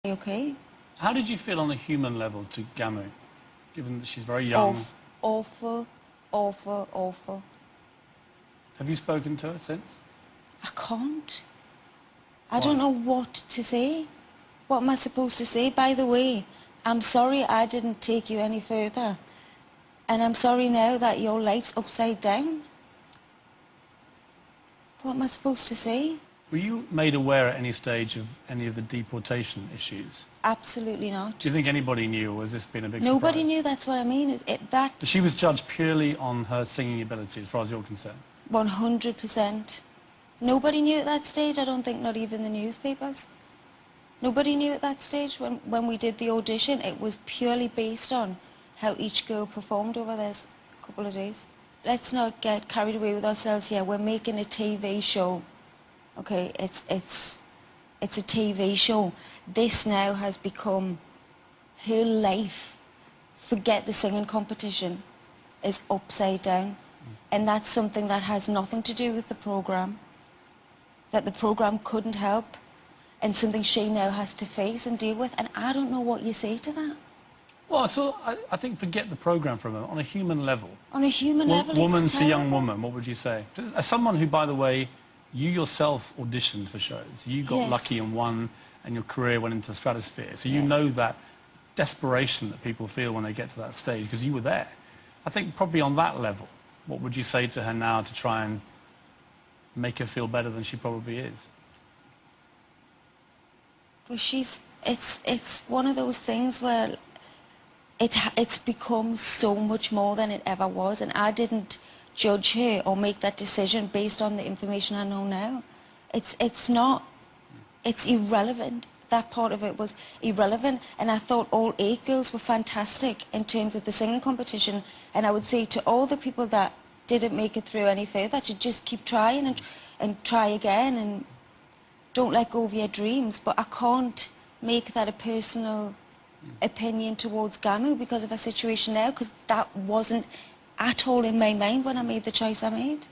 Okay. How did you feel on a human level to Gamu, given that she's very young? Awful, awful, awful. Have you spoken to her since? I can't. I don't know what to say. What am I supposed to say? By the way, I'm sorry I didn't take you any further. And I'm sorry now that your life's upside down. What am I supposed to say? Were you made aware at any stage of any of the deportation issues? Absolutely not. Do you think anybody knew, or has this been a big Nobody surprise? knew, that's what I mean. Is it that? She was judged purely on her singing ability, as far as you're concerned? 100%. Nobody knew at that stage, I don't think, not even the newspapers. Nobody knew at that stage. When we did the audition, it was purely based on how each girl performed over those couple of days. Let's not get carried away with ourselves here. We're making a TV show. Okay, it's a TV show. This now has become her life. Forget the singing competition is upside down. And that's something that has nothing to do with the programme, that the programme couldn't help, and something she now has to face and deal with. And I don't know what you say to that. Well, so I think forget the programme for a moment. On a human level. On a human level, woman it's to young terrible. woman, what would you say? As someone who, by the way, you yourself auditioned for shows. You got lucky and won, and your career went into the stratosphere. So you know that desperation that people feel when they get to that stage, because you were there. I think probably on that level, what would you say to her now to try and make her feel better than she probably is? Well, it's one of those things where it's become so much more than it ever was, and I didn't judge her or make that decision based on the information I know now. It's irrelevant. That part of it was irrelevant, and I thought all 8 girls were fantastic in terms of the singing competition, and I would say to all the people that didn't make it through any further to just keep trying and try again, and don't let go of your dreams. But I can't make that a personal opinion towards Gamu because of her situation now, because that wasn't at all in my mind when I made the choice I made.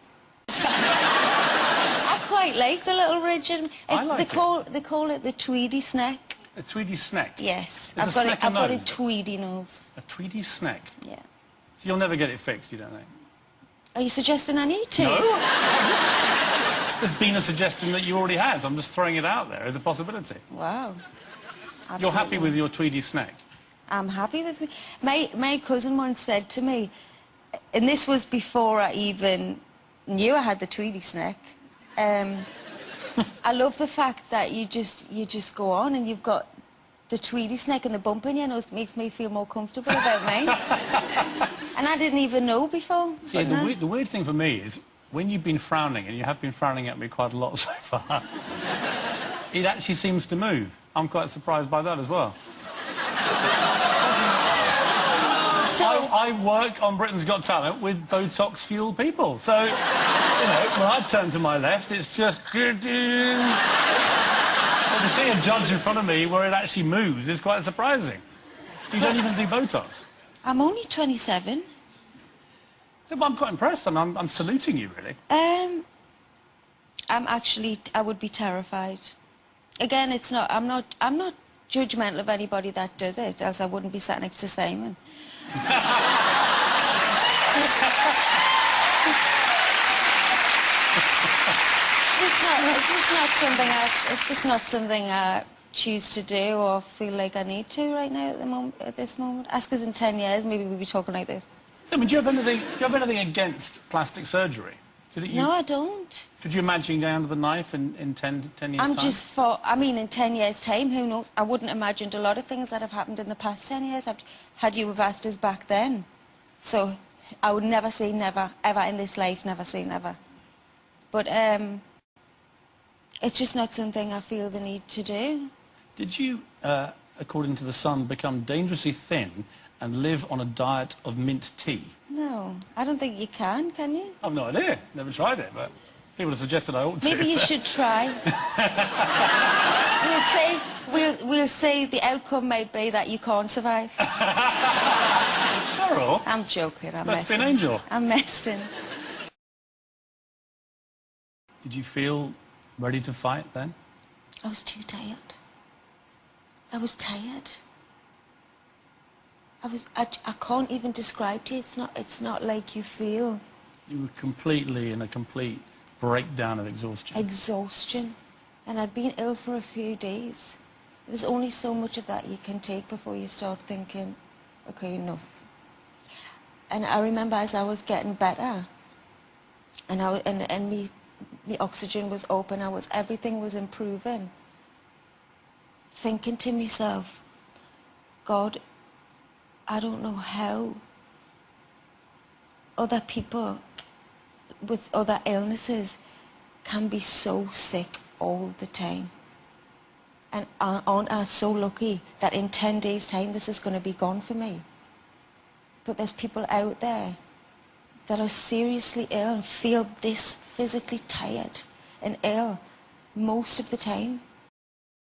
I quite like the little ridge. They call it the Tweedy snack. A Tweedy snack? Yes. I've got a Tweedy nose. A Tweedy snack? Yeah. So you'll never get it fixed, you don't think? Are you suggesting I need to? No. There's been a suggestion that you already have. I'm just throwing it out there as a possibility. Wow. Absolutely. You're happy with your Tweedy snack? I'm happy with me. My cousin once said to me, and this was before I even knew I had the Tweedy snack, I love the fact that you just go on and you've got the Tweedy snack and the bump in your nose. Makes me feel more comfortable about mine. And I didn't even know before. See, the weird thing for me is when you've been frowning, and you have been frowning at me quite a lot so far, it actually seems to move. I'm quite surprised by that as well. I work on Britain's Got Talent with Botox-fueled people. So, you know, when I turn to my left, it's just... So to see a judge in front of me where it actually moves is quite surprising. You don't even do Botox. I'm only 27. Yeah, but I'm quite impressed. I'm saluting you, really. I would be terrified. Again, I'm not judgmental of anybody that does it, else I wouldn't be sat next to Simon. It's just not something I choose to do or feel like I need to right now at this moment. Ask us in 10 years, maybe we'll be talking like this. I mean, do you have anything against plastic surgery? No, I don't. Could you imagine going under the knife in 10 years' time? I mean, in 10 years' time, who knows? I wouldn't have imagined a lot of things that have happened in the past 10 years had you have asked us back then. So I would never say never, ever in this life, never say never. But it's just not something I feel the need to do. Did you, according to The Sun, become dangerously thin and live on a diet of mint tea? No, I don't think you can you? I've no idea. Never tried it, but people have suggested I ought to. Maybe you should try. We'll say the outcome might be that you can't survive. Cheryl? I'm joking, I'm must be an messing. angel. I'm messing. Did you feel ready to fight then? I was too tired. I was tired. I can't even describe to you. It's not like you feel. You were completely in a complete breakdown of exhaustion. Exhaustion. And I'd been ill for a few days. There's only so much of that you can take before you start thinking, okay, enough. And I remember as I was getting better, and me oxygen was open, everything was improving, thinking to myself, God, I don't know how other people with other illnesses can be so sick all the time. And aren't I so lucky that in 10 days' time this is going to be gone for me? But there's people out there that are seriously ill and feel this physically tired and ill most of the time.